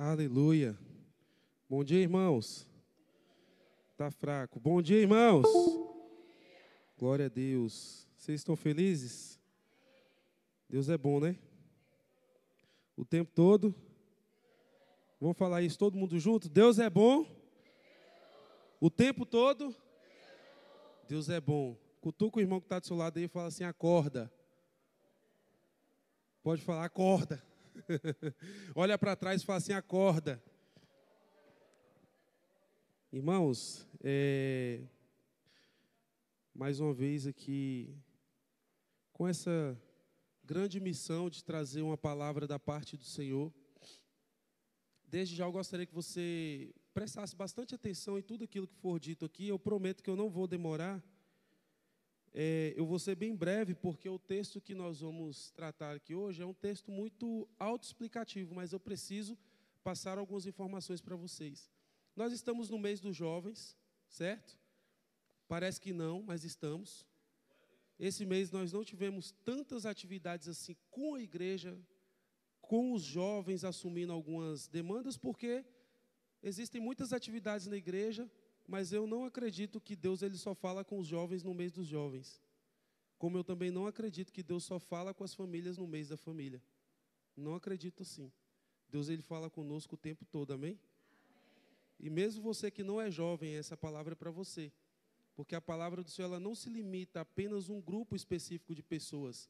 Aleluia. Bom dia, irmãos. Tá fraco. Bom dia, irmãos. Glória a Deus. Vocês estão felizes? Deus é bom, né? O tempo todo. Vamos falar isso todo mundo junto? Deus é bom. O tempo todo. Deus é bom. Cutuca o irmão que está do seu lado aí e fala assim, acorda. Pode falar, acorda. Olha para trás e fala assim, acorda. Irmãos, mais uma vez aqui, com essa grande missão de trazer uma palavra da parte do Senhor. Desde já eu gostaria que você prestasse bastante atenção em tudo aquilo que for dito aqui. Eu prometo que eu não vou demorar. Eu vou ser bem breve, porque o texto que nós vamos tratar aqui hoje é um texto muito autoexplicativo, mas eu preciso passar algumas informações para vocês. Nós estamos no mês dos jovens, certo? Parece que não, mas estamos. Esse mês nós não tivemos tantas atividades assim com a igreja, com os jovens assumindo algumas demandas, porque existem muitas atividades na igreja, mas eu não acredito que Deus ele só fala com os jovens no mês dos jovens. Como eu também não acredito que Deus só fala com as famílias no mês da família. Não acredito assim. Deus ele fala conosco o tempo todo, amém? E mesmo você que não é jovem, essa palavra é para você. Porque a palavra do Senhor ela não se limita a apenas um grupo específico de pessoas.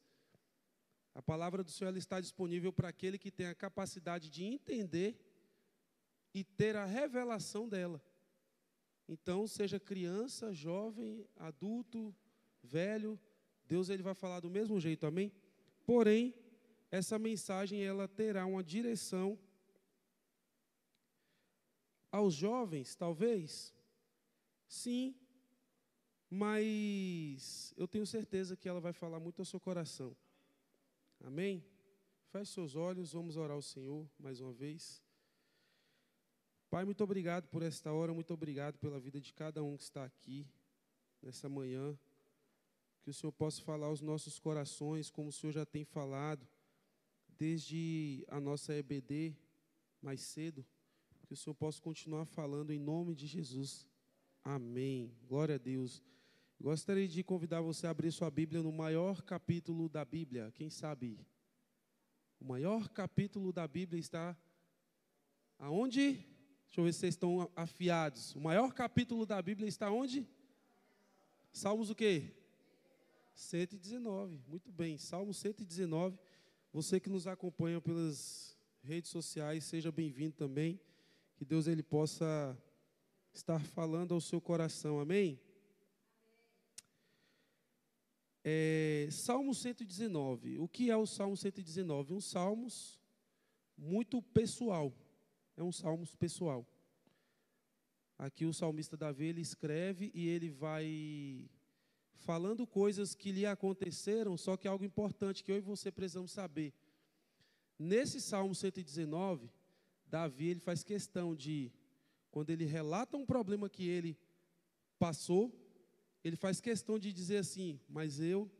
A palavra do Senhor ela está disponível para aquele que tem a capacidade de entender e ter a revelação dela. Então, seja criança, jovem, adulto, velho, Deus ele vai falar do mesmo jeito, amém? Porém, essa mensagem ela terá uma direção aos jovens, talvez, sim, mas eu tenho certeza que ela vai falar muito ao seu coração, amém? Feche seus olhos, vamos orar ao Senhor mais uma vez. Pai, muito obrigado por esta hora, muito obrigado pela vida de cada um que está aqui nessa manhã. Que o Senhor possa falar aos nossos corações, como o Senhor já tem falado, desde a nossa EBD, mais cedo. Que o Senhor possa continuar falando em nome de Jesus. Amém. Glória a Deus. Gostaria de convidar você a abrir sua Bíblia no maior capítulo da Bíblia. Quem sabe? O maior capítulo da Bíblia está aonde? Deixa eu ver se vocês estão afiados. O maior capítulo da Bíblia está onde? Salmos o quê? 119. Muito bem. Salmo 119. Você que nos acompanha pelas redes sociais, seja bem-vindo também. Que Deus ele possa estar falando ao seu coração. Amém? Salmo 119. O que é o Salmo 119? Um salmo muito pessoal. É um salmo pessoal. Aqui o salmista Davi, ele escreve e ele vai falando coisas que lhe aconteceram, só que algo importante que eu e você precisamos saber. Nesse Salmo 119, Davi, ele faz questão de, quando ele relata um problema que ele passou, ele faz questão de dizer assim, mas eu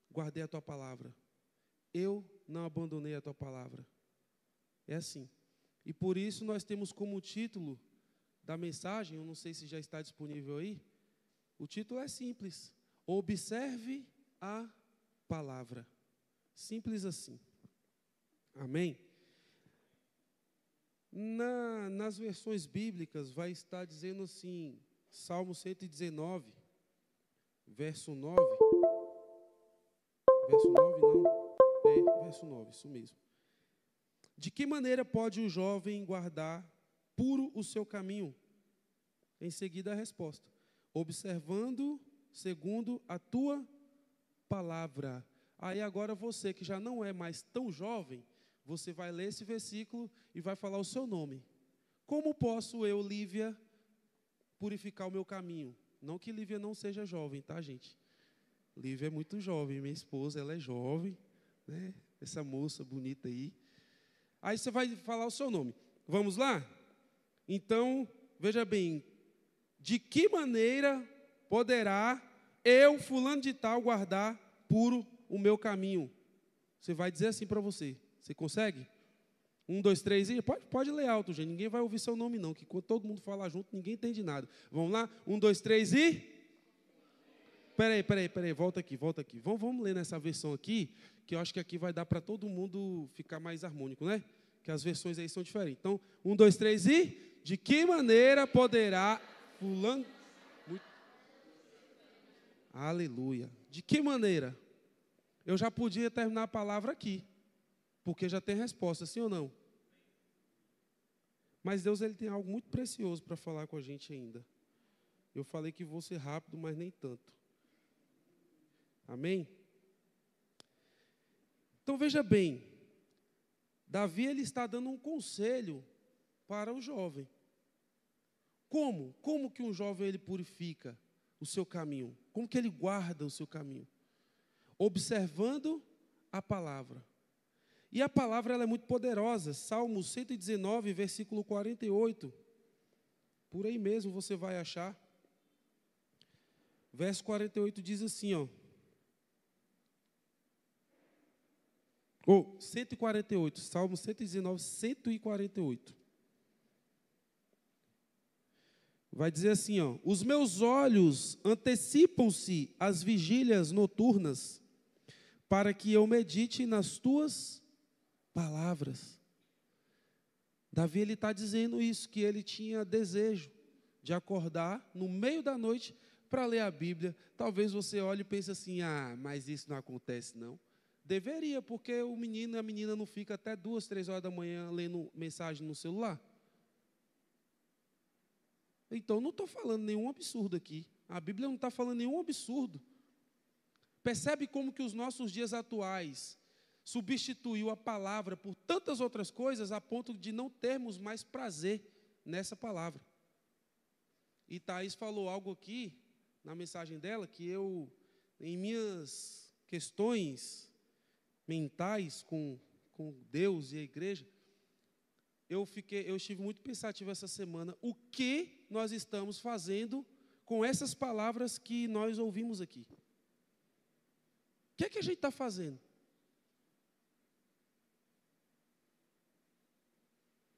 guardei a tua palavra. Eu não abandonei a tua palavra. É assim. E por isso nós temos como título da mensagem, eu não sei se já está disponível aí, o título é simples, observe a palavra. Simples assim. Amém? Nas versões bíblicas vai estar dizendo assim, Salmo 119, verso 9. Verso 9 não? Verso 9, isso mesmo. De que maneira pode o jovem guardar puro o seu caminho? Em seguida a resposta. Observando segundo a tua palavra. Aí agora você que já não é mais tão jovem, você vai ler esse versículo e vai falar o seu nome. Como posso eu, Lívia, purificar o meu caminho? Não que Lívia não seja jovem, tá, gente? Lívia é muito jovem, minha esposa, ela é jovem, né? Essa moça bonita aí. Aí você vai falar o seu nome. Vamos lá? Então, veja bem, de que maneira poderá eu, fulano de tal, guardar puro o meu caminho? Você vai dizer assim para você. Você consegue? Um, dois, três, e pode ler alto, gente. Ninguém vai ouvir seu nome, não, que quando todo mundo falar junto, ninguém entende nada. Vamos lá? Um, dois, três e... Peraí, volta aqui. Vamos ler nessa versão aqui, que eu acho que aqui vai dar para todo mundo ficar mais harmônico, né? Que as versões aí são diferentes. Então, um, dois, três e... De que maneira poderá fulano... Aleluia. De que maneira? Eu já podia terminar a palavra aqui, porque já tem resposta, sim ou não? Mas Deus, ele tem algo muito precioso para falar com a gente ainda. Eu falei que vou ser rápido, mas nem tanto. Amém? Então veja bem, Davi, ele está dando um conselho para o jovem. Como? Como que um jovem ele purifica o seu caminho? Como que ele guarda o seu caminho? Observando a palavra. E a palavra ela é muito poderosa. Salmo 119, versículo 48. Por aí mesmo você vai achar. Verso 48 diz assim, ó. 148, Salmo 119, 148. Vai dizer assim, ó. Os meus olhos antecipam-se às vigílias noturnas, para que eu medite nas tuas palavras. Davi, ele está dizendo isso, que ele tinha desejo de acordar no meio da noite para ler a Bíblia. Talvez você olhe e pense assim, mas isso não acontece não. Deveria, porque o menino e a menina não ficam até 2, 3 horas da manhã lendo mensagem no celular. Então, não estou falando nenhum absurdo aqui. A Bíblia não está falando nenhum absurdo. Percebe como que os nossos dias atuais substituiu a palavra por tantas outras coisas a ponto de não termos mais prazer nessa palavra. E Thaís falou algo aqui, na mensagem dela, que eu, em minhas questões mentais com Deus e a igreja, eu estive muito pensativo essa semana, o que nós estamos fazendo com essas palavras que nós ouvimos aqui. O que é que a gente está fazendo?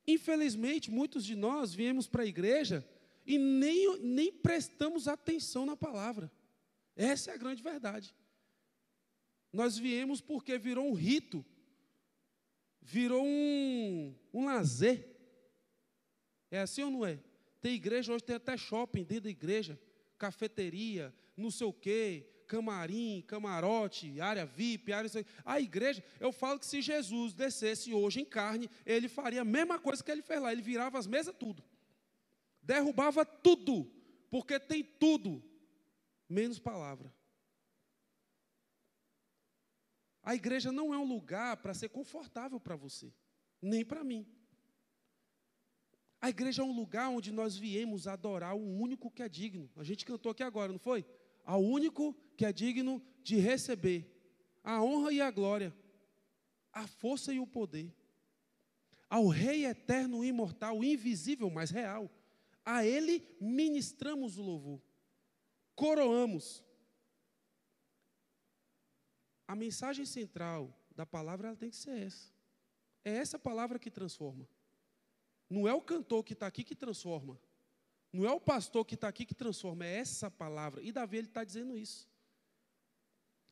Infelizmente, muitos de nós viemos para a igreja e nem prestamos atenção na palavra. Essa é a grande verdade. Nós viemos porque virou um rito, virou um lazer. É assim ou não é? Tem igreja, hoje tem até shopping dentro da igreja, cafeteria, não sei o quê, camarim, camarote, área VIP, área... A igreja, eu falo que se Jesus descesse hoje em carne, ele faria a mesma coisa que ele fez lá, ele virava as mesas tudo. Derrubava tudo, porque tem tudo, menos palavra. A igreja não é um lugar para ser confortável para você, nem para mim. A igreja é um lugar onde nós viemos adorar o único que é digno. A gente cantou aqui agora, não foi? Ao único que é digno de receber a honra e a glória, a força e o poder. Ao Rei eterno, imortal, invisível, mas real. A Ele ministramos o louvor. Coroamos. A mensagem central da palavra ela tem que ser essa. É essa palavra que transforma. Não é o cantor que está aqui que transforma. Não é o pastor que está aqui que transforma. É essa palavra. E Davi ele está dizendo isso.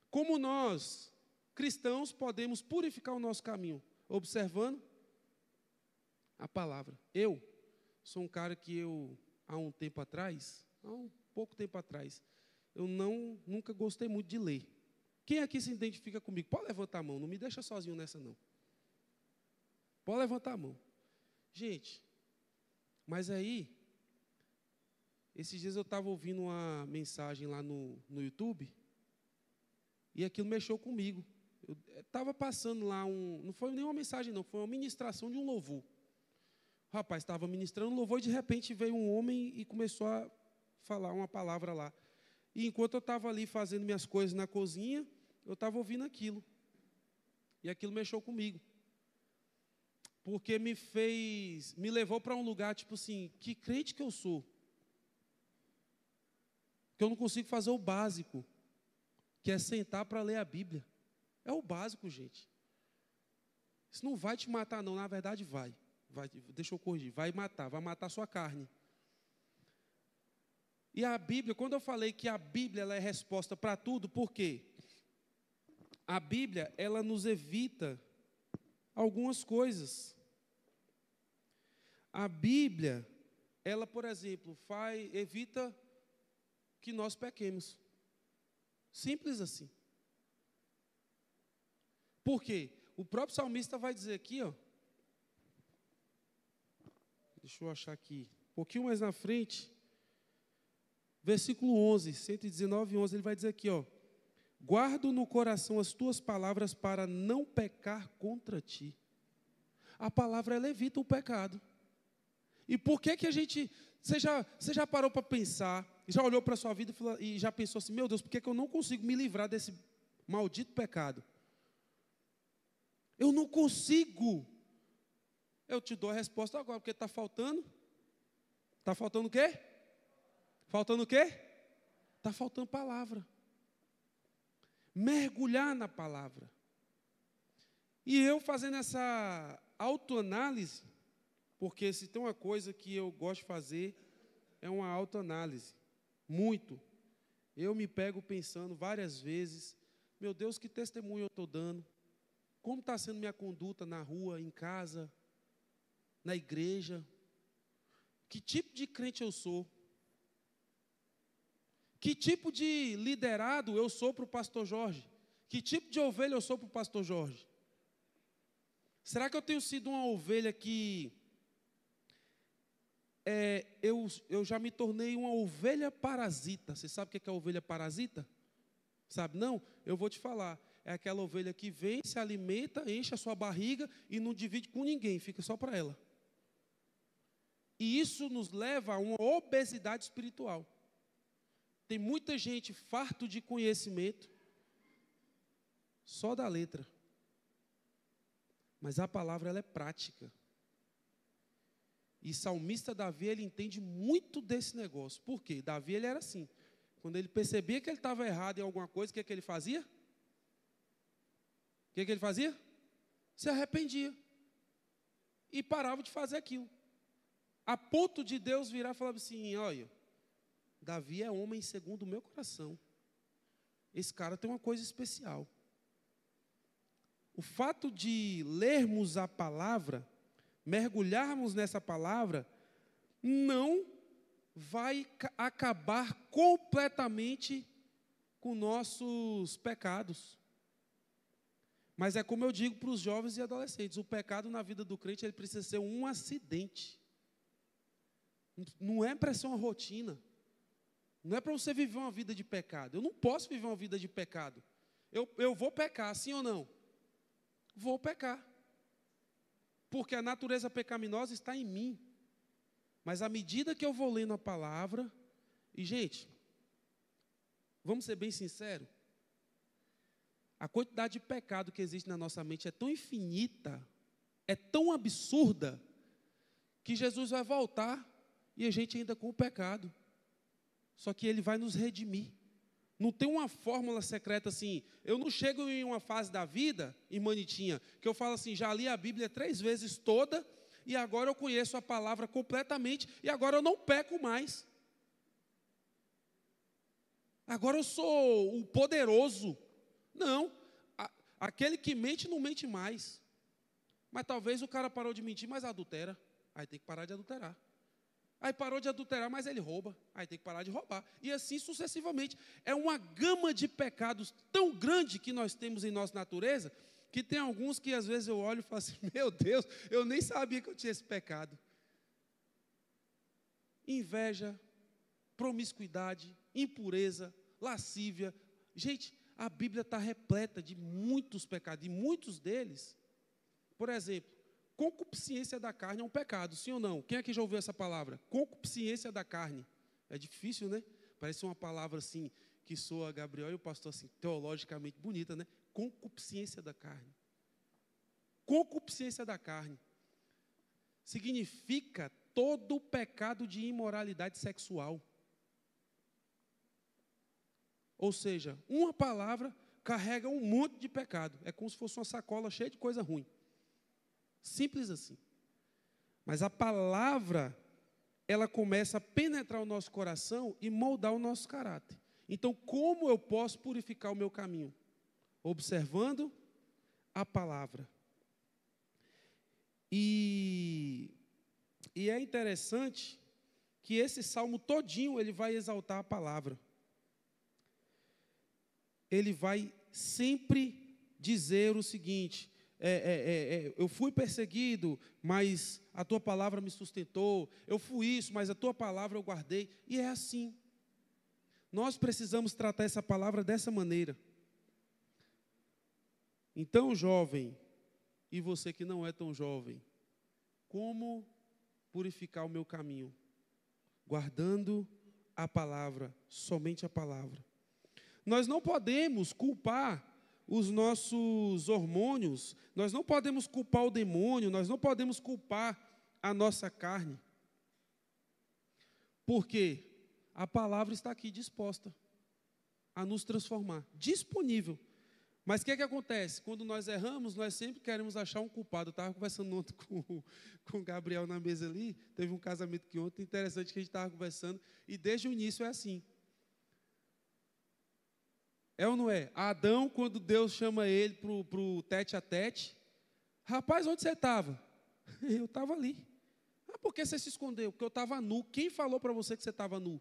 Como nós, cristãos, podemos purificar o nosso caminho? Observando a palavra. Eu sou um cara que há um pouco tempo atrás, eu nunca gostei muito de ler. Quem aqui se identifica comigo? Pode levantar a mão, não me deixa sozinho nessa não. Pode levantar a mão. Gente, mas aí, esses dias eu estava ouvindo uma mensagem lá no YouTube, e aquilo mexeu comigo. Eu estava passando lá não foi nenhuma mensagem não, foi uma ministração de um louvor. O rapaz estava ministrando louvor e de repente veio um homem e começou a falar uma palavra lá. E enquanto eu estava ali fazendo minhas coisas na cozinha, eu estava ouvindo aquilo. E aquilo mexeu comigo. Porque me levou para um lugar, tipo assim, que crente que eu sou? Que eu não consigo fazer o básico, que é sentar para ler a Bíblia. É o básico, gente. Isso não vai te matar, não. Na verdade, vai. Deixa eu corrigir. Vai matar a sua carne. E a Bíblia, quando eu falei que a Bíblia ela é resposta para tudo, por quê? A Bíblia, ela nos evita algumas coisas. A Bíblia, ela, por exemplo, evita que nós pequemos. Simples assim. Por quê? O próprio salmista vai dizer aqui, ó. Deixa eu achar aqui. Um pouquinho mais na frente. Versículo 11, 119, 11, ele vai dizer aqui, ó. Guardo no coração as tuas palavras para não pecar contra ti. A palavra, ela evita o pecado. E por que a gente... Você já parou para pensar, já olhou para a sua vida e já pensou assim, meu Deus, por que eu não consigo me livrar desse maldito pecado? Eu não consigo. Eu te dou a resposta agora, porque está faltando. Está faltando o quê? Faltando o quê? Está faltando palavra. Mergulhar na palavra. E eu fazendo essa autoanálise, porque se tem uma coisa que eu gosto de fazer, é uma autoanálise. Muito. Eu me pego pensando várias vezes, meu Deus, que testemunho eu estou dando? Como está sendo minha conduta na rua, em casa, na igreja? Que tipo de crente eu sou? Que tipo de liderado eu sou para o pastor Jorge? Que tipo de ovelha eu sou para o pastor Jorge? Será que eu tenho sido uma ovelha que... eu já me tornei uma ovelha parasita. Você sabe o que é ovelha parasita? Sabe não? Eu vou te falar. É aquela ovelha que vem, se alimenta, enche a sua barriga e não divide com ninguém, fica só para ela. E isso nos leva a uma obesidade espiritual. Tem muita gente farto de conhecimento, só da letra. Mas a palavra, ela é prática. E salmista Davi, ele entende muito desse negócio. Por quê? Davi, ele era assim. Quando ele percebia que ele estava errado em alguma coisa, o que ele fazia? O que ele fazia? Se arrependia. E parava de fazer aquilo. A ponto de Deus virar e falar assim, olha, Davi é homem segundo o meu coração. Esse cara tem uma coisa especial. O fato de lermos a palavra, mergulharmos nessa palavra, não vai acabar completamente com nossos pecados. Mas é como eu digo para os jovens e adolescentes, o pecado na vida do crente, ele precisa ser um acidente. Não é para ser uma rotina. Não é para você viver uma vida de pecado. Eu não posso viver uma vida de pecado. Eu vou pecar, sim ou não? Vou pecar. Porque a natureza pecaminosa está em mim. Mas à medida que eu vou lendo a palavra... E, gente, vamos ser bem sinceros. A quantidade de pecado que existe na nossa mente é tão infinita, é tão absurda, que Jesus vai voltar e a gente ainda com o pecado. Só que Ele vai nos redimir. Não tem uma fórmula secreta assim. Eu não chego em uma fase da vida, irmã Nitinha, que eu falo assim, já li a Bíblia 3 vezes toda, e agora eu conheço a palavra completamente, e agora eu não peco mais. Agora eu sou o poderoso. Não. Aquele que mente não mente mais. Mas talvez o cara parou de mentir, mas adultera. Aí tem que parar de adulterar. Aí parou de adulterar, mas ele rouba. Aí tem que parar de roubar. E assim sucessivamente. É uma gama de pecados tão grande que nós temos em nossa natureza, que tem alguns que às vezes eu olho e falo assim, meu Deus, eu nem sabia que eu tinha esse pecado. Inveja, promiscuidade, impureza, lascívia. Gente, a Bíblia está repleta de muitos pecados. E muitos deles, por exemplo, concupiscência da carne é um pecado, sim ou não? Quem aqui já ouviu essa palavra? Concupiscência da carne. É difícil, né? Parece uma palavra assim, que soa Gabriel e o pastor assim, teologicamente bonita, né? Concupiscência da carne. Concupiscência da carne significa todo o pecado de imoralidade sexual. Ou seja, uma palavra carrega um monte de pecado. É como se fosse uma sacola cheia de coisa ruim. Simples assim. Mas a palavra, ela começa a penetrar o nosso coração e moldar o nosso caráter. Então, como eu posso purificar o meu caminho? Observando a palavra. E é interessante que esse salmo todinho, ele vai exaltar a palavra. Ele vai sempre dizer o seguinte: eu fui perseguido, mas a tua palavra me sustentou. Eu fui isso, mas a tua palavra eu guardei. E é assim. Nós precisamos tratar essa palavra dessa maneira. Então, jovem, e você que não é tão jovem, como purificar o meu caminho? Guardando a palavra, somente a palavra. Nós não podemos culpar os nossos hormônios, nós não podemos culpar o demônio, nós não podemos culpar a nossa carne. Por quê? A palavra está aqui disposta a nos transformar, disponível. Mas o que acontece? Quando nós erramos, nós sempre queremos achar um culpado. Eu estava conversando ontem com o Gabriel na mesa ali, teve um casamento que ontem, interessante que a gente estava conversando, e desde o início é assim. É ou não é? Adão, quando Deus chama ele para o tete a tete, rapaz, onde você estava? Eu estava ali. Ah, por que você se escondeu? Porque eu estava nu. Quem falou para você que você estava nu?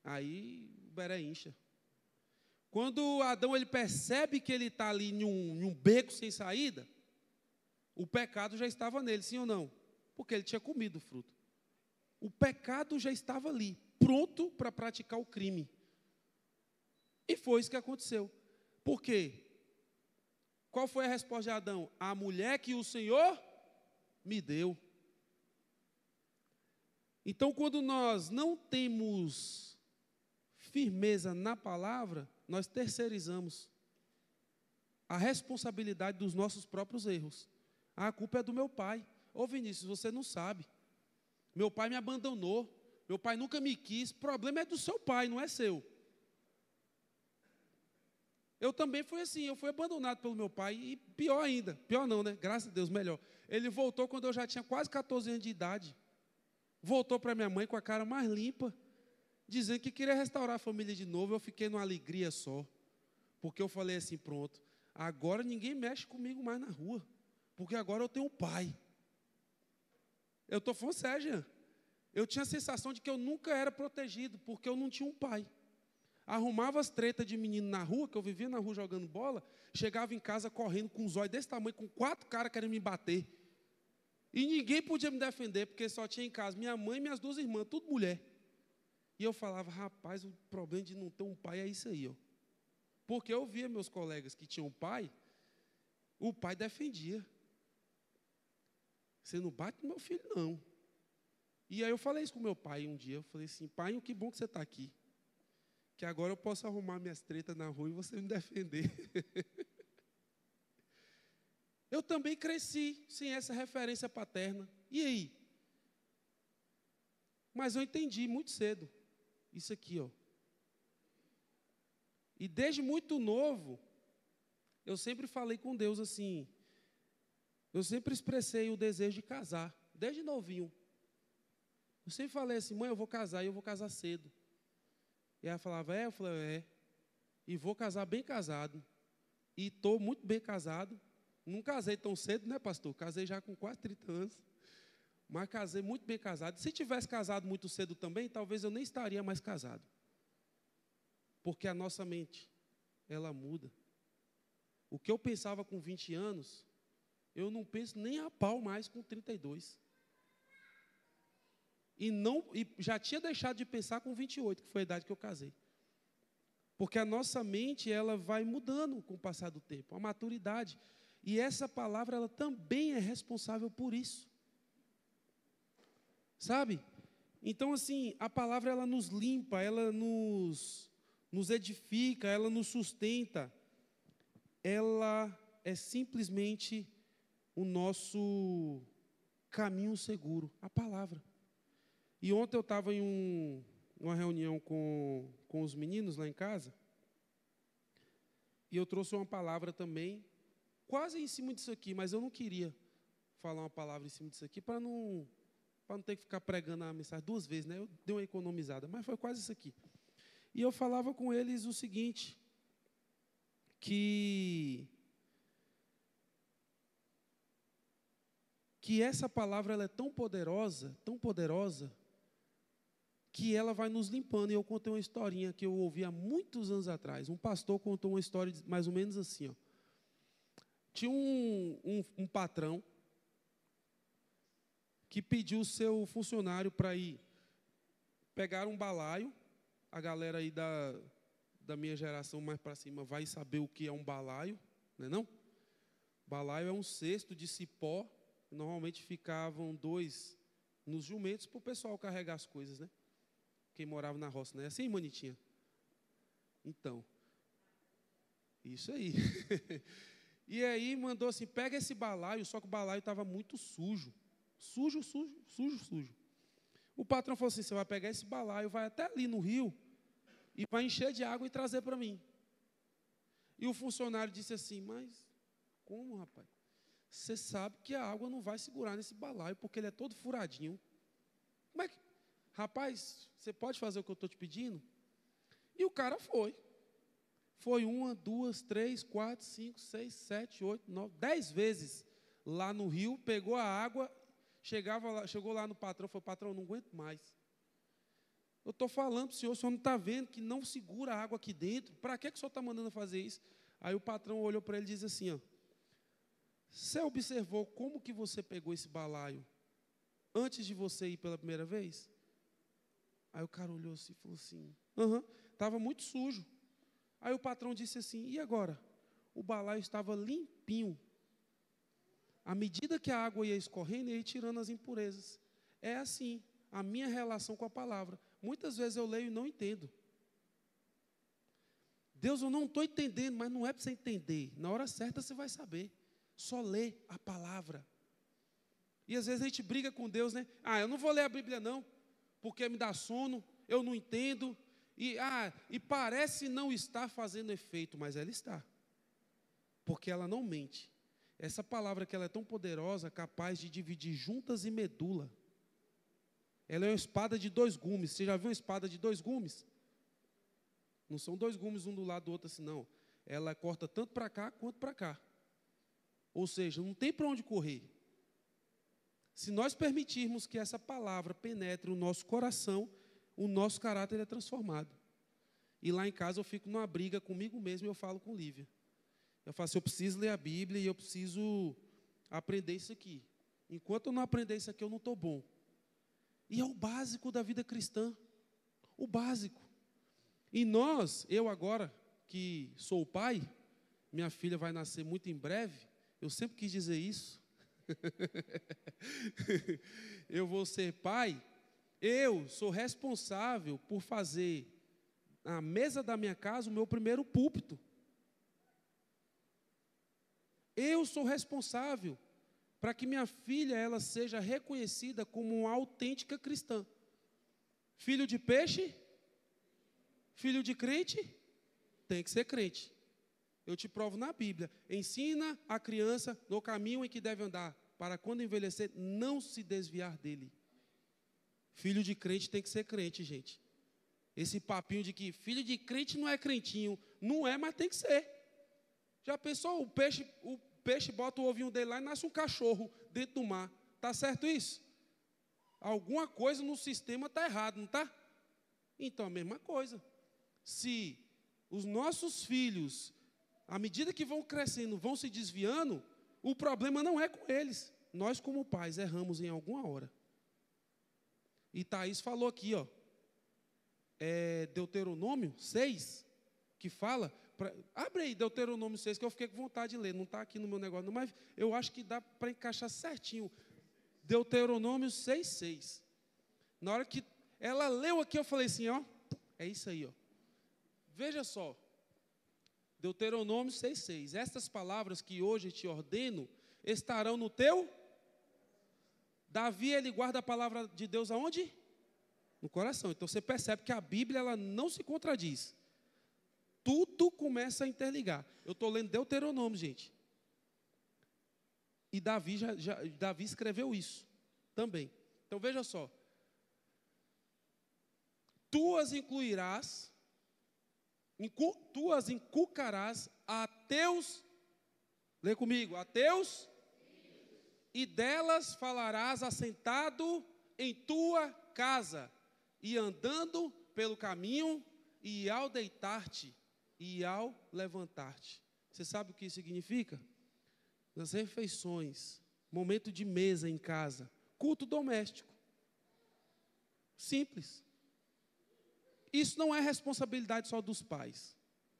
Aí o beré incha. Quando Adão ele percebe que ele está ali em um beco sem saída, o pecado já estava nele, sim ou não? Porque ele tinha comido o fruto. O pecado já estava ali, pronto para praticar o crime. E foi isso que aconteceu. Por quê? Qual foi a resposta de Adão? A mulher que o Senhor me deu. Então, quando nós não temos firmeza na palavra, nós terceirizamos a responsabilidade dos nossos próprios erros. Ah, a culpa é do meu pai. Ô Vinícius, você não sabe. Meu pai me abandonou. Meu pai nunca me quis. O problema é do seu pai, não é seu. Eu também fui assim, eu fui abandonado pelo meu pai. E pior ainda, pior não, né? Graças a Deus, melhor. Ele voltou quando eu já tinha quase 14 anos de idade. Voltou para minha mãe com a cara mais limpa, dizendo que queria restaurar a família de novo. Eu fiquei numa alegria só, porque eu falei assim, pronto, agora ninguém mexe comigo mais na rua, porque agora eu tenho um pai. Eu estou falando sério, Jean. Eu tinha a sensação de que eu nunca era protegido, porque eu não tinha um pai. Arrumava as tretas de menino na rua, que eu vivia na rua jogando bola, chegava em casa correndo com os olhos desse tamanho, com 4 caras querendo me bater. E ninguém podia me defender, porque só tinha em casa minha mãe e minhas 2 irmãs, tudo mulher. E eu falava, rapaz, o problema de não ter um pai é isso aí, ó. Porque eu via meus colegas que tinham pai, o pai defendia. Você não bate no meu filho, não. E aí eu falei isso com meu pai um dia, eu falei assim, pai, que bom que você está aqui. Que agora eu posso arrumar minhas tretas na rua e você me defender. Eu também cresci sem essa referência paterna. E aí? Mas eu entendi muito cedo. Isso aqui, ó. E desde muito novo, eu sempre falei com Deus assim, eu sempre expressei o desejo de casar, desde novinho. Eu sempre falei assim, mãe, eu vou casar, e eu vou casar cedo. E ela falava, eu falei, e vou casar bem casado. E estou muito bem casado. Não casei tão cedo, né, pastor? Casei já com quase 30 anos. Mas casei muito bem casado. Se tivesse casado muito cedo também, talvez eu nem estaria mais casado. Porque a nossa mente, ela muda. O que eu pensava com 20 anos, eu não penso nem a pau mais com 32. E já tinha deixado de pensar com 28, que foi a idade que eu casei. Porque a nossa mente, ela vai mudando com o passar do tempo, a maturidade. E essa palavra, ela também é responsável por isso. Sabe? Então, assim, a palavra, ela nos limpa, ela nos edifica, ela nos sustenta. Ela é simplesmente o nosso caminho seguro, a palavra. E ontem eu estava em uma reunião com os meninos lá em casa, e eu trouxe uma palavra também. quase em cima disso aqui, mas eu não queria falar uma palavra em cima disso aqui para não ter que ficar pregando a mensagem 2 vezes, né? Eu dei uma economizada, mas foi quase isso aqui. E eu falava com eles o seguinte, que essa palavra ela é tão poderosa, que ela vai nos limpando. E eu contei uma historinha que eu ouvi há muitos anos atrás. Um pastor contou uma história mais ou menos assim, ó. Tinha um patrão que pediu o seu funcionário para ir pegar um balaio. A galera aí da minha geração mais para cima vai saber o que é um balaio, não é não? Balaio é um cesto de cipó. Normalmente ficavam 2 nos jumentos para o pessoal carregar as coisas, né? Quem morava na roça, não é assim, Manitinha? Então, isso aí. E aí mandou assim, pega esse balaio, só que o balaio estava muito sujo. Sujo. O patrão falou assim, você vai pegar esse balaio, vai até ali no rio e vai encher de água e trazer para mim. E o funcionário disse assim, mas como, rapaz? Você sabe que a água não vai segurar nesse balaio, porque ele é todo furadinho. Como é que... Rapaz, você pode fazer o que eu estou te pedindo? E o cara foi. Foi 1, 2, 3, 4, 5, 6, 7, 8, 9, 10 vezes lá no rio, pegou a água, chegou lá no patrão, falou, patrão, não aguento mais. Eu estou falando para o senhor não está vendo que não segura a água aqui dentro? Para que o senhor está mandando fazer isso? Aí o patrão olhou para ele e disse assim, ó, você observou como que você pegou esse balaio antes de você ir pela primeira vez? Aí o cara olhou assim e falou assim, estava muito sujo. Aí o patrão disse assim, e agora? O balaio estava limpinho. À medida que a água ia escorrendo, ia tirando as impurezas. É assim, a minha relação com a palavra. Muitas vezes eu leio e não entendo. Deus, eu não estou entendendo, mas não é para você entender. Na hora certa você vai saber. Só lê a palavra. E às vezes a gente briga com Deus, né? Eu não vou ler a Bíblia não, porque me dá sono, eu não entendo. E parece não estar fazendo efeito, mas ela está. Porque ela não mente. Essa palavra que ela é tão poderosa, capaz de dividir juntas e medula. Ela é uma espada de 2 gumes. Você já viu uma espada de 2 gumes? Não são 2 gumes um do lado do outro assim, não. Ela corta tanto para cá quanto para cá. Ou seja, não tem para onde correr. Se nós permitirmos que essa palavra penetre o nosso coração, o nosso caráter é transformado. E lá em casa eu fico numa briga comigo mesmo e eu falo com Lívia. Eu falo assim, eu preciso ler a Bíblia e eu preciso aprender isso aqui. Enquanto eu não aprender isso aqui, eu não estou bom. E é o básico da vida cristã. O básico. E eu agora, que sou o pai, minha filha vai nascer muito em breve, eu sempre quis dizer isso. Eu vou ser pai, eu sou responsável por fazer na mesa da minha casa o meu primeiro púlpito. Eu sou responsável para que minha filha ela seja reconhecida como uma autêntica cristã. Filho de peixe? Filho de crente? Tem que ser crente. Eu te provo na Bíblia. Ensina a criança no caminho em que deve andar, para quando envelhecer, não se desviar dele. Filho de crente tem que ser crente, gente. Esse papinho de que filho de crente não é crentinho. Não é, mas tem que ser. Já pensou? O peixe bota o ovinho dele lá e nasce um cachorro dentro do mar. Está certo isso? Alguma coisa no sistema está errado, não está? Então, a mesma coisa. Se os nossos filhos, à medida que vão crescendo, vão se desviando, o problema não é com eles. Nós, como pais, erramos em alguma hora. E Thaís falou aqui, ó, Deuteronômio 6, que fala... Abre aí Deuteronômio 6, que eu fiquei com vontade de ler. Não está aqui no meu negócio, não, mas eu acho que dá para encaixar certinho. Deuteronômio 6,6. Na hora que ela leu aqui, eu falei assim, ó, é isso aí, ó. Veja só. Deuteronômio 6,6. Estas palavras que hoje te ordeno estarão no teu... Davi, ele guarda a palavra de Deus aonde? No coração. Então, você percebe que a Bíblia, ela não se contradiz. Tudo começa a interligar. Eu estou lendo Deuteronômio, gente. E Davi escreveu isso também. Então veja só. Tu as inculcarás a teus, lê comigo, a teus, e delas falarás assentado em tua casa, e andando pelo caminho, e ao deitar-te, e ao levantar-te. Você sabe o que isso significa? Nas refeições, momento de mesa em casa, culto doméstico. Simples. Isso não é responsabilidade só dos pais.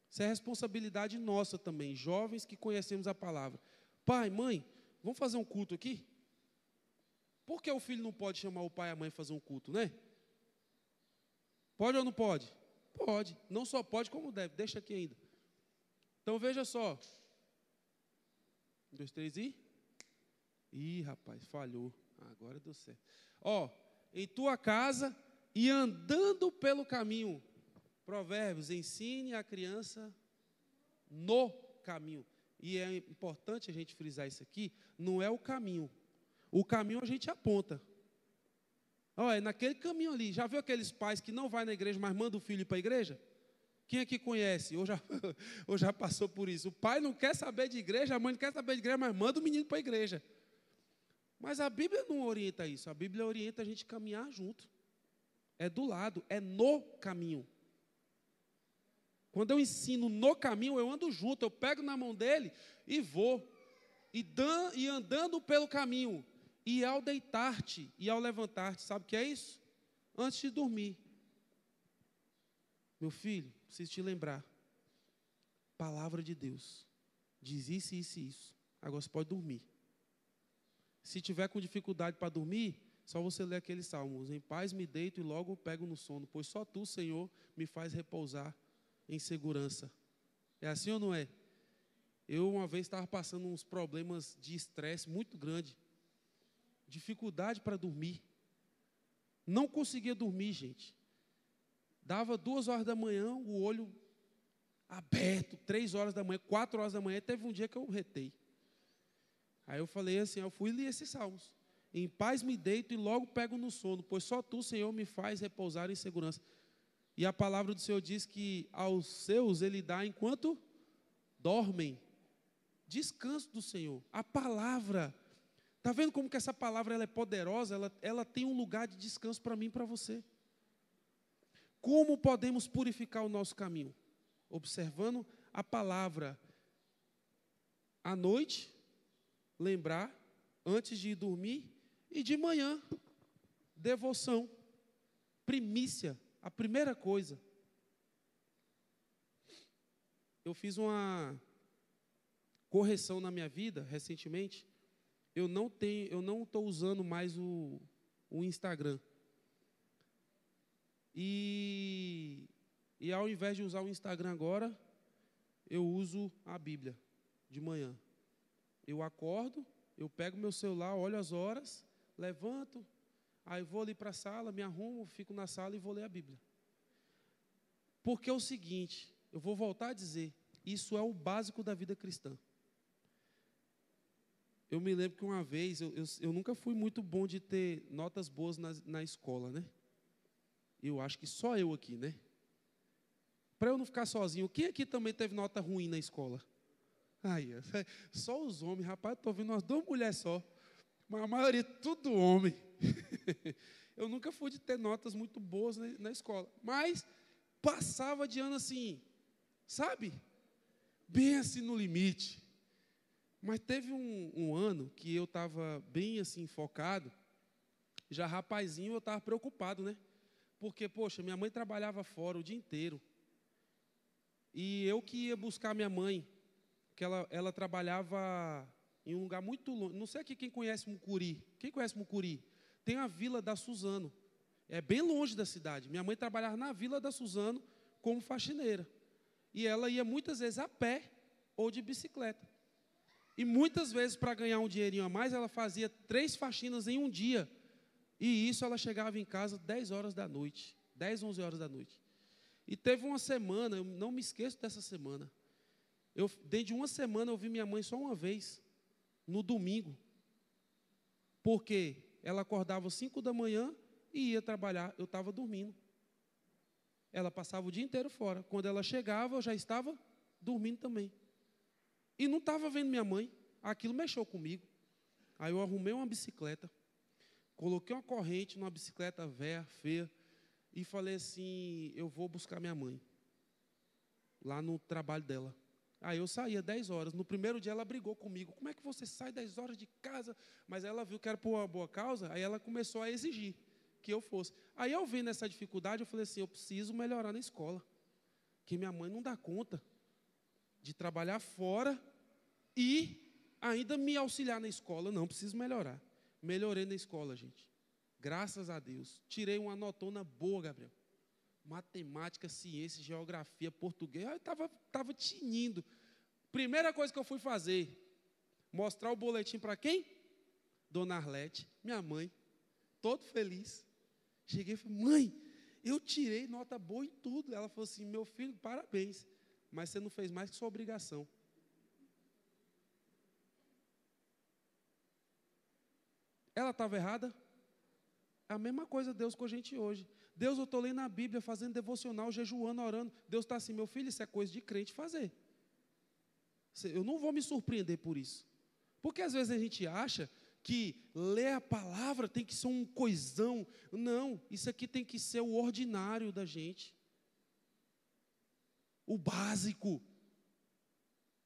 Isso é responsabilidade nossa também, jovens que conhecemos a palavra. Pai, mãe, vamos fazer um culto aqui? Por que o filho não pode chamar o pai e a mãe para fazer um culto, né? Pode ou não pode? Pode. Não só pode, como deve. Deixa aqui ainda. Então, veja só. 1, 2, 3 e... Ih, rapaz, falhou. Agora deu certo. Ó, em tua casa e andando pelo caminho. Provérbios, ensine a criança no caminho. E é importante a gente frisar isso aqui, não é o caminho. O caminho a gente aponta. Olha, é naquele caminho ali. Já viu aqueles pais que não vai na igreja, mas manda o filho ir para a igreja? Quem aqui conhece? Ou já passou por isso? O pai não quer saber de igreja, a mãe não quer saber de igreja, mas manda o menino para a igreja. Mas a Bíblia não orienta isso. A Bíblia orienta a gente caminhar junto. É do lado, é no caminho. Quando eu ensino no caminho, eu ando junto, eu pego na mão dele e vou. E andando pelo caminho. E ao deitar-te e ao levantar-te, sabe o que é isso? Antes de dormir. Meu filho, preciso te lembrar. Palavra de Deus. Diz isso, isso e isso. Agora você pode dormir. Se tiver com dificuldade para dormir, só você ler aqueles salmos. Em paz me deito e logo pego no sono, pois só tu, Senhor, me faz repousar em segurança. É assim ou não é? Eu uma vez estava passando uns problemas de estresse muito grande. Dificuldade para dormir. Não conseguia dormir, gente. Dava 2 horas da manhã, o olho aberto, 3 horas da manhã, 4 horas da manhã. Teve um dia que eu retei. Aí eu falei assim, eu fui e li esses salmos. Em paz me deito e logo pego no sono, pois só tu, Senhor, me faz repousar em segurança. E a palavra do Senhor diz que aos seus ele dá enquanto dormem. Descanso do Senhor. A palavra. Está vendo como que essa palavra ela é poderosa? Ela tem um lugar de descanso para mim e para você. Como podemos purificar o nosso caminho? Observando a palavra. À noite, lembrar, antes de ir dormir, e de manhã, devoção, primícia, a primeira coisa. Eu fiz uma correção na minha vida, recentemente. Eu não estou usando mais o Instagram. E ao invés de usar o Instagram agora, eu uso a Bíblia de manhã. Eu acordo, eu pego meu celular, olho as horas, levanto, aí vou ali para a sala, me arrumo, fico na sala e vou ler a Bíblia. Porque é o seguinte, eu vou voltar a dizer, isso é o básico da vida cristã. Eu me lembro que uma vez, eu nunca fui muito bom de ter notas boas na escola, né? Eu acho que só eu aqui, né? Para eu não ficar sozinho, quem aqui também teve nota ruim na escola? Aí, só os homens, rapaz, estou vendo umas 2 mulheres só. Mas a maioria, tudo homem. Eu nunca fui de ter notas muito boas na escola. Mas passava de ano assim, sabe? Bem assim no limite. Mas teve um ano que eu estava bem assim focado. Já rapazinho eu estava preocupado, né? Porque, poxa, minha mãe trabalhava fora o dia inteiro. E eu que ia buscar minha mãe, que ela trabalhava em um lugar muito longe. Não sei aqui quem conhece Mucuri. Quem conhece Mucuri? Tem a Vila da Suzano. É bem longe da cidade. Minha mãe trabalhava na Vila da Suzano como faxineira. E ela ia muitas vezes a pé ou de bicicleta. E muitas vezes, para ganhar um dinheirinho a mais, ela fazia 3 faxinas em um dia. E isso ela chegava em casa 10 horas da noite. 10, 11 horas da noite. E teve uma semana, eu não me esqueço dessa semana. Dentro de uma semana, eu vi minha mãe só uma vez, no domingo. Porque ela acordava às 5 da manhã e ia trabalhar. Eu estava dormindo. Ela passava o dia inteiro fora. Quando ela chegava, eu já estava dormindo também. E não estava vendo minha mãe. Aquilo mexeu comigo. Aí eu arrumei uma bicicleta, coloquei uma corrente numa bicicleta velha, feia, e falei assim, eu vou buscar minha mãe, lá no trabalho dela. Aí eu saía 10 horas. No primeiro dia ela brigou comigo. Como é que você sai 10 horas de casa? Mas ela viu que era por uma boa causa, aí ela começou a exigir que eu fosse. Aí eu vendo essa dificuldade, eu falei assim, eu preciso melhorar na escola, que minha mãe não dá conta de trabalhar fora e ainda me auxiliar na escola. Não, preciso melhorar. Melhorei na escola, gente. Graças a Deus. Tirei uma notona boa, Gabriel. Matemática, ciência, geografia, português. Eu estava tinindo. Primeira coisa que eu fui fazer, mostrar o boletim para quem? Dona Arlete, minha mãe. Todo feliz. Cheguei e falei, mãe, eu tirei nota boa em tudo. Ela falou assim, meu filho, parabéns. Mas você não fez mais que sua obrigação. Ela estava errada? A mesma coisa Deus com a gente hoje. Deus, eu estou lendo a Bíblia, fazendo devocional, jejuando, orando. Deus está assim, meu filho, isso é coisa de crente fazer. Eu não vou me surpreender por isso. Porque às vezes a gente acha que ler a palavra tem que ser um coisão. Não, isso aqui tem que ser o ordinário da gente. O básico.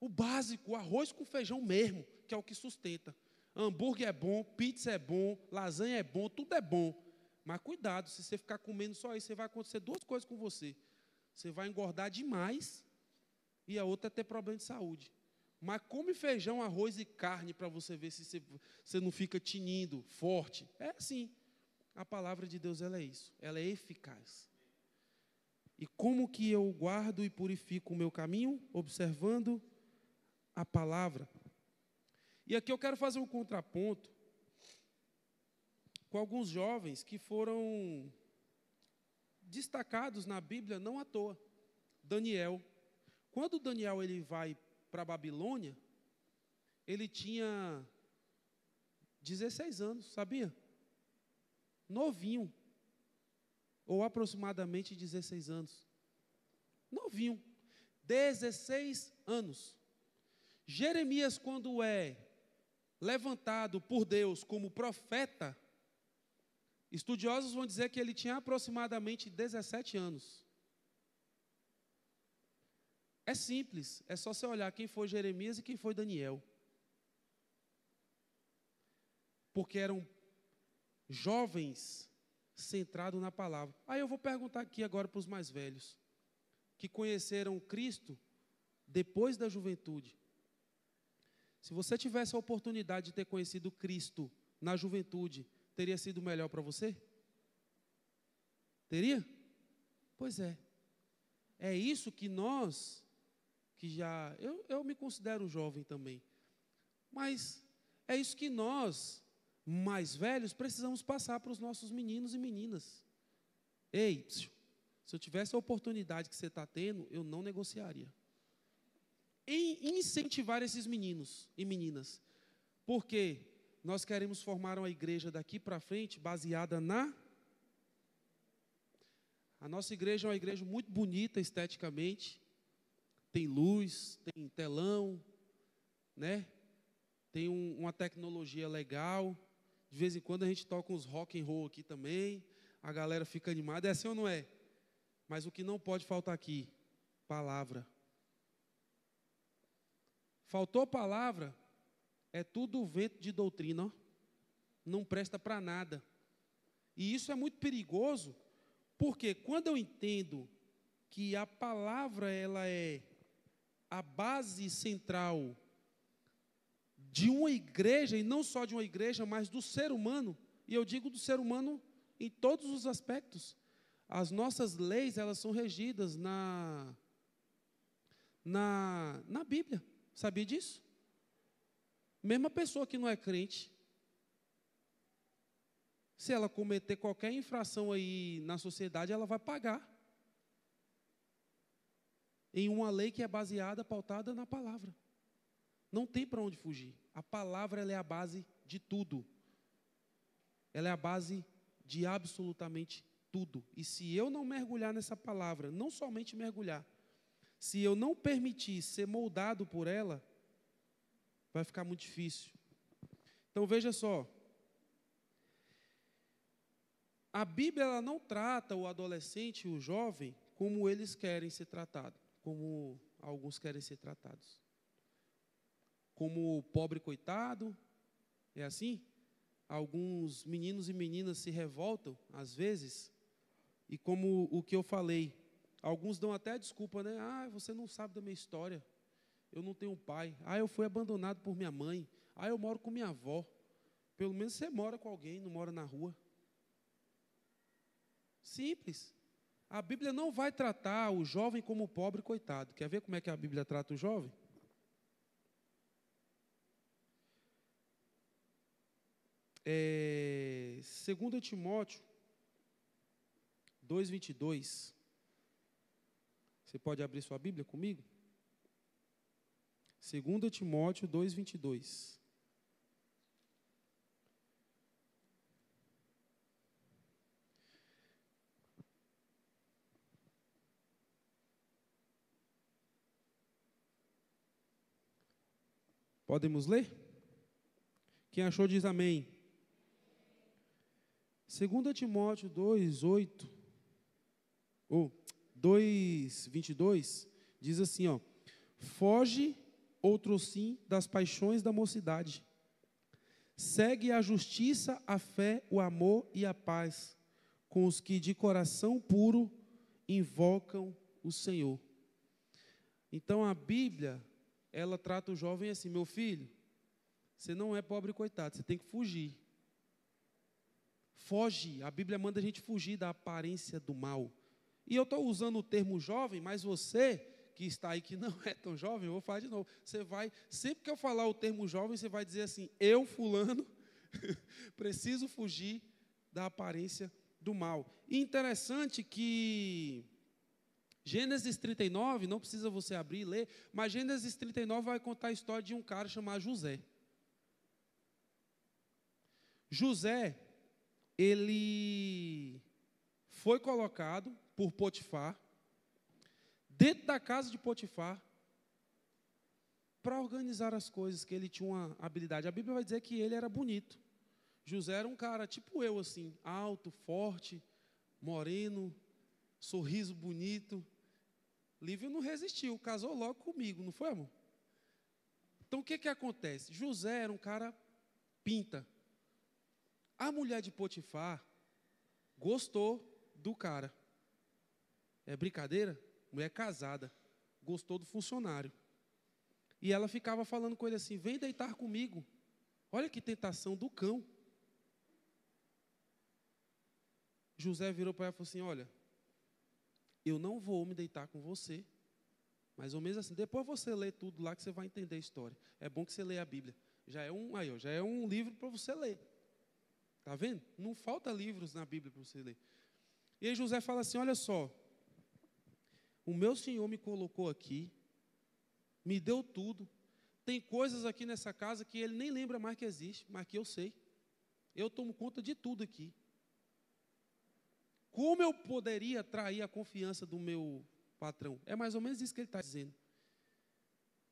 O básico, o arroz com feijão mesmo, que é o que sustenta. Hambúrguer é bom, pizza é bom, lasanha é bom, tudo é bom. Mas cuidado, se você ficar comendo só isso, vai acontecer duas coisas com você. Você vai engordar demais e a outra é ter problema de saúde. Mas come feijão, arroz e carne para você ver se você não fica tinindo, forte. É assim. A palavra de Deus, ela é isso. Ela é eficaz. E como que eu guardo e purifico o meu caminho? Observando a palavra. E aqui eu quero fazer um contraponto com alguns jovens que foram destacados na Bíblia não à toa. Daniel. Quando Daniel ele vai para a Babilônia, ele tinha 16 anos, sabia? Novinho. Ou aproximadamente 16 anos. Novinho. 16 anos. Jeremias, quando é levantado por Deus como profeta, estudiosos vão dizer que ele tinha aproximadamente 17 anos. É simples, é só você olhar quem foi Jeremias e quem foi Daniel. Porque eram jovens centrados na palavra. Aí eu vou perguntar aqui agora para os mais velhos, que conheceram Cristo depois da juventude. Se você tivesse a oportunidade de ter conhecido Cristo na juventude, teria sido melhor para você? Teria? Pois é. É isso que nós, que já... Eu me considero jovem também. Mas é isso que nós, mais velhos, precisamos passar para os nossos meninos e meninas. Ei, se eu tivesse a oportunidade que você está tendo, eu não negociaria. Em incentivar esses meninos e meninas. Porque nós queremos formar uma igreja daqui para frente baseada na... A nossa igreja é uma igreja muito bonita esteticamente. Tem luz, tem telão, né? Tem uma tecnologia legal. De vez em quando a gente toca uns rock and roll aqui também. A galera fica animada. É assim ou não é? Mas o que não pode faltar aqui? Palavra. Faltou palavra, é tudo vento de doutrina, ó. Não presta para nada. E isso é muito perigoso, porque quando eu entendo que a palavra ela é a base central de uma igreja, e não só de uma igreja, mas do ser humano, e eu digo do ser humano em todos os aspectos. As nossas leis, elas são regidas na Bíblia. Sabia disso? Mesma pessoa que não é crente, se ela cometer qualquer infração aí na sociedade, ela vai pagar. Em uma lei que é baseada, pautada na palavra. Não tem para onde fugir. A palavra ela é a base de tudo. ela é a base de absolutamente tudo. E se eu não mergulhar nessa palavra, não somente mergulhar, se eu não permitir ser moldado por ela, vai ficar muito difícil. Então veja só, a Bíblia ela não trata o adolescente e o jovem como eles querem ser tratados, como alguns querem ser tratados. Como o pobre coitado, é assim? Alguns meninos e meninas se revoltam, às vezes, e como o que eu falei, alguns dão até a desculpa, né? Ah, você não sabe da minha história, eu não tenho pai, ah, eu fui abandonado por minha mãe, ah, eu moro com minha avó. Pelo menos você mora com alguém, não mora na rua. Simples. A Bíblia não vai tratar o jovem como o pobre coitado. Quer ver como é que a Bíblia trata o jovem? Segundo Timóteo 2:22. Você pode abrir sua Bíblia comigo? 2 Timóteo 2:22. Podemos ler? Quem achou diz amém. 2 Timóteo 2:8, ou 2:22, diz assim, ó: foge, outrossim, das paixões da mocidade. Segue a justiça, a fé, o amor e a paz, com os que de coração puro invocam o Senhor. Então a Bíblia, ela trata o jovem assim: meu filho, você não é pobre coitado, você tem que fugir. Foge, a Bíblia manda a gente fugir da aparência do mal. E eu estou usando o termo jovem, mas você que está aí que não é tão jovem, eu vou falar de novo. Você vai, sempre que eu falar o termo jovem, você vai dizer assim: eu, fulano, preciso fugir da aparência do mal. E interessante que Gênesis 39, não precisa você abrir e ler, mas Gênesis 39 vai contar a história de um cara chamado José. José, ele foi colocado por Potifar, dentro da casa de Potifar, para organizar as coisas, que ele tinha uma habilidade. A Bíblia vai dizer que ele era bonito. José era um cara tipo eu, assim, alto, forte, moreno, sorriso bonito. Lívia não resistiu, casou logo comigo, não foi, amor? Então, o que acontece? José era um cara pinta. A mulher de Potifar gostou do cara. É brincadeira? Mulher casada. Gostou do funcionário. E ela ficava falando com ele assim: vem deitar comigo. Olha que tentação do cão. José virou para ela e falou assim: olha, eu não vou me deitar com você. Mais ou menos assim. Depois você lê tudo lá que você vai entender a história. É bom que você leia a Bíblia. Já é um livro para você ler. Está vendo? Não falta livros na Bíblia para você ler. E aí José fala assim: olha só, o meu Senhor me colocou aqui, me deu tudo, tem coisas aqui nessa casa que ele nem lembra mais que existe, mas que eu sei. Eu tomo conta de tudo aqui. Como eu poderia trair a confiança do meu patrão? É mais ou menos isso que ele está dizendo.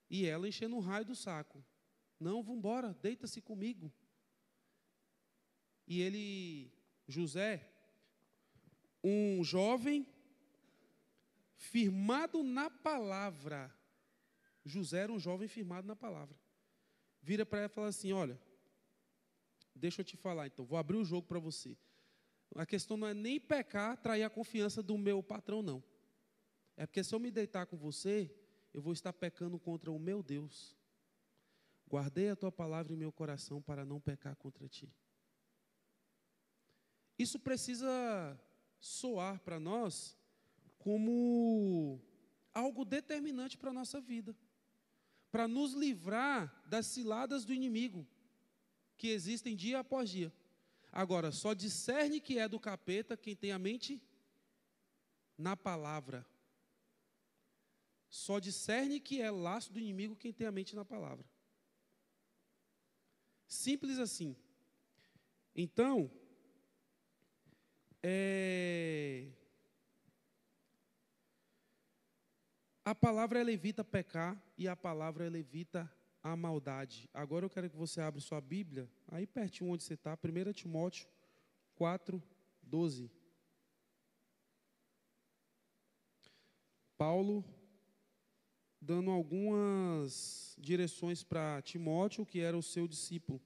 E ela enchendo um raio do saco. Não, vamos embora, deita-se comigo. E ele, José, um jovem firmado na palavra. José era um jovem firmado na palavra. Vira para ela e fala assim: olha, deixa eu te falar então, vou abrir o jogo para você. A questão não é nem pecar, trair a confiança do meu patrão, não. É porque se eu me deitar com você, eu vou estar pecando contra o meu Deus. Guardei a tua palavra em meu coração para não pecar contra ti. Isso precisa soar para nós como algo determinante para a nossa vida, para nos livrar das ciladas do inimigo, que existem dia após dia. Agora, só discerne que é do capeta quem tem a mente na palavra. Só discerne que é laço do inimigo quem tem a mente na palavra. Simples assim. Então, A palavra ela evita pecar e a palavra ela evita a maldade. Agora eu quero que você abra sua Bíblia, aí pertinho onde você está, 1 Timóteo 4:12. Paulo dando algumas direções para Timóteo, que era o seu discípulo.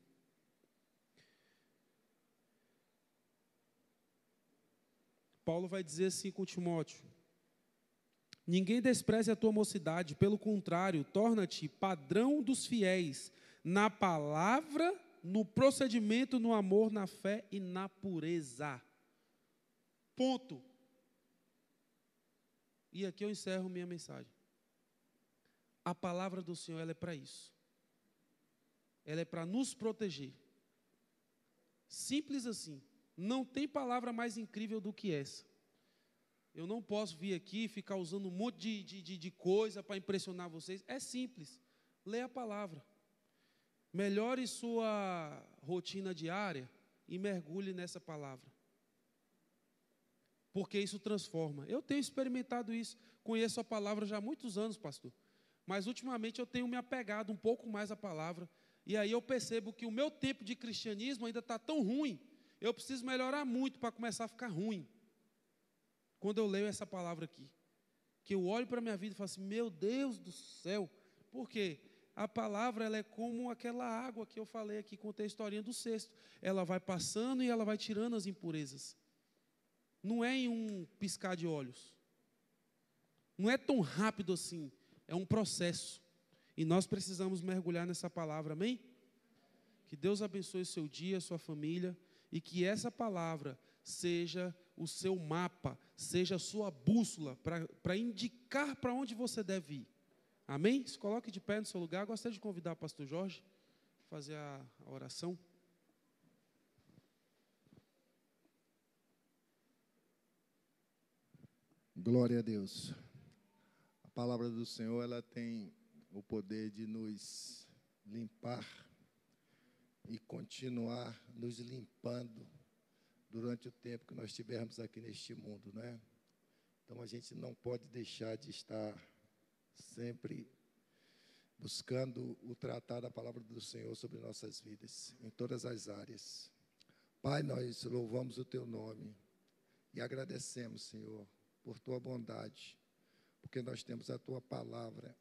Paulo vai dizer assim com Timóteo: ninguém despreze a tua mocidade, pelo contrário, torna-te padrão dos fiéis, na palavra, no procedimento, no amor, na fé e na pureza. Ponto. E aqui eu encerro minha mensagem. A palavra do Senhor, ela é para isso. Ela é para nos proteger. Simples assim. Não tem palavra mais incrível do que essa. Eu não posso vir aqui e ficar usando um monte de coisa para impressionar vocês. É simples. Leia a palavra. Melhore sua rotina diária e mergulhe nessa palavra. Porque isso transforma. Eu tenho experimentado isso. Conheço a palavra já há muitos anos, pastor. Mas ultimamente eu tenho me apegado um pouco mais à palavra. E aí eu percebo que o meu tempo de cristianismo ainda está tão ruim. Eu preciso melhorar muito para começar a ficar ruim. Quando eu leio essa palavra aqui. Que eu olho para a minha vida e falo assim, meu Deus do céu. Por quê? A palavra ela é como aquela água que eu falei aqui, contei a historinha do cesto. Ela vai passando e ela vai tirando as impurezas. Não é em um piscar de olhos. Não é tão rápido assim. É um processo. E nós precisamos mergulhar nessa palavra, amém? Que Deus abençoe o seu dia, a sua família. E que essa palavra seja o seu mapa, seja a sua bússola para indicar para onde você deve ir. Amém? Se coloque de pé no seu lugar. Gostaria de convidar o pastor Jorge a fazer a oração. Glória a Deus. A palavra do Senhor, ela tem o poder de nos limpar e continuar nos limpando durante o tempo que nós estivermos aqui neste mundo, não é? Então, a gente não pode deixar de estar sempre buscando o tratar da palavra do Senhor sobre nossas vidas, em todas as áreas. Pai, nós louvamos o Teu nome e agradecemos, Senhor, por Tua bondade, porque nós temos a Tua palavra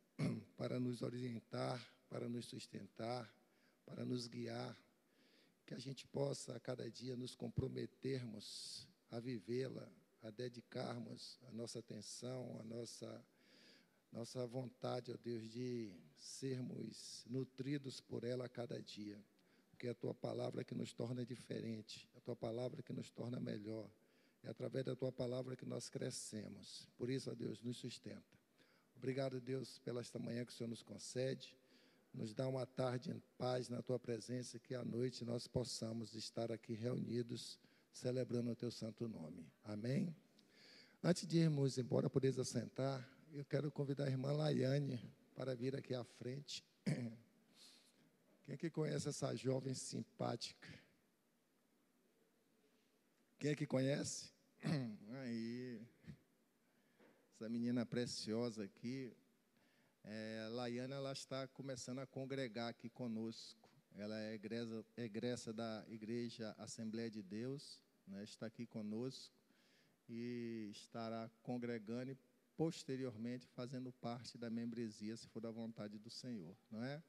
para nos orientar, para nos sustentar, para nos guiar, que a gente possa a cada dia nos comprometermos a vivê-la, a dedicarmos a nossa atenção, a nossa vontade, ó Deus, de sermos nutridos por ela a cada dia, porque é a Tua palavra que nos torna diferente, é a Tua palavra que nos torna melhor, é através da Tua palavra que nós crescemos. Por isso, ó Deus, nos sustenta. Obrigado, Deus, pela esta manhã que o Senhor nos concede. Nos dá uma tarde em paz na Tua presença, que à noite nós possamos estar aqui reunidos, celebrando o Teu santo nome. Amém? Antes de irmos embora, poder assentar, eu quero convidar a irmã Laiane para vir aqui à frente. Quem é que conhece essa jovem simpática? Quem é que conhece? Aí, essa menina preciosa aqui, Laiane, ela está começando a congregar aqui conosco. Ela é egressa da Igreja Assembleia de Deus, né, está aqui conosco e estará congregando e posteriormente fazendo parte da membresia, se for da vontade do Senhor, não é?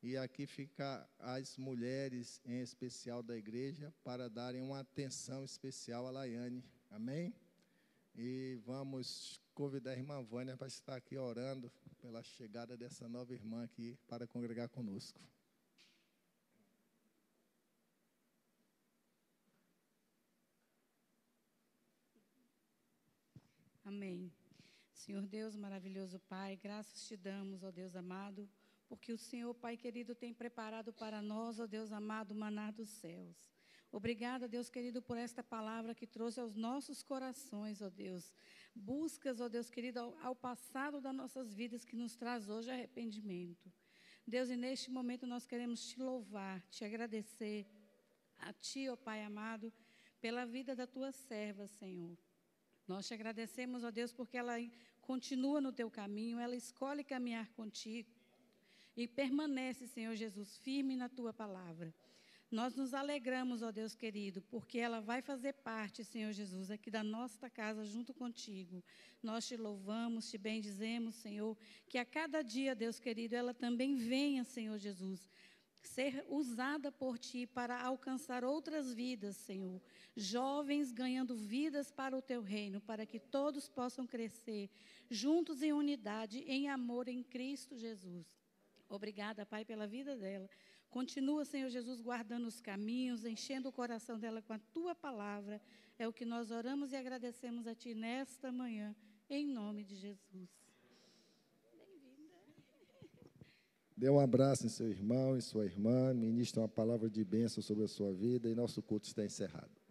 E aqui fica as mulheres, em especial da igreja, para darem uma atenção especial a Laiane. Amém? E vamos convidar a irmã Vânia para estar aqui orando pela chegada dessa nova irmã aqui para congregar conosco. Amém. Senhor Deus, maravilhoso Pai, graças te damos, ó Deus amado, porque o Senhor, Pai querido, tem preparado para nós, ó Deus amado, o maná dos céus. Obrigada, Deus querido, por esta palavra que trouxe aos nossos corações, ó Deus. Buscas, ó Deus querido, ao passado das nossas vidas que nos traz hoje arrependimento. Deus, e neste momento nós queremos te louvar, te agradecer a Ti, ó Pai amado, pela vida da tua serva, Senhor. Nós te agradecemos, ó Deus, porque ela continua no teu caminho, ela escolhe caminhar contigo e permanece, Senhor Jesus, firme na tua palavra. Nós nos alegramos, ó Deus querido, porque ela vai fazer parte, Senhor Jesus, aqui da nossa casa junto contigo. Nós te louvamos, te bendizemos, Senhor, que a cada dia, Deus querido, ela também venha, Senhor Jesus, ser usada por Ti para alcançar outras vidas, Senhor. Jovens ganhando vidas para o Teu reino, para que todos possam crescer juntos em unidade, em amor em Cristo Jesus. Obrigada, Pai, pela vida dela. Continua, Senhor Jesus, guardando os caminhos, enchendo o coração dela com a Tua palavra. É o que nós oramos e agradecemos a Ti nesta manhã, em nome de Jesus. Bem-vinda. Dê um abraço em seu irmão e sua irmã, ministre uma palavra de bênção sobre a sua vida e nosso culto está encerrado.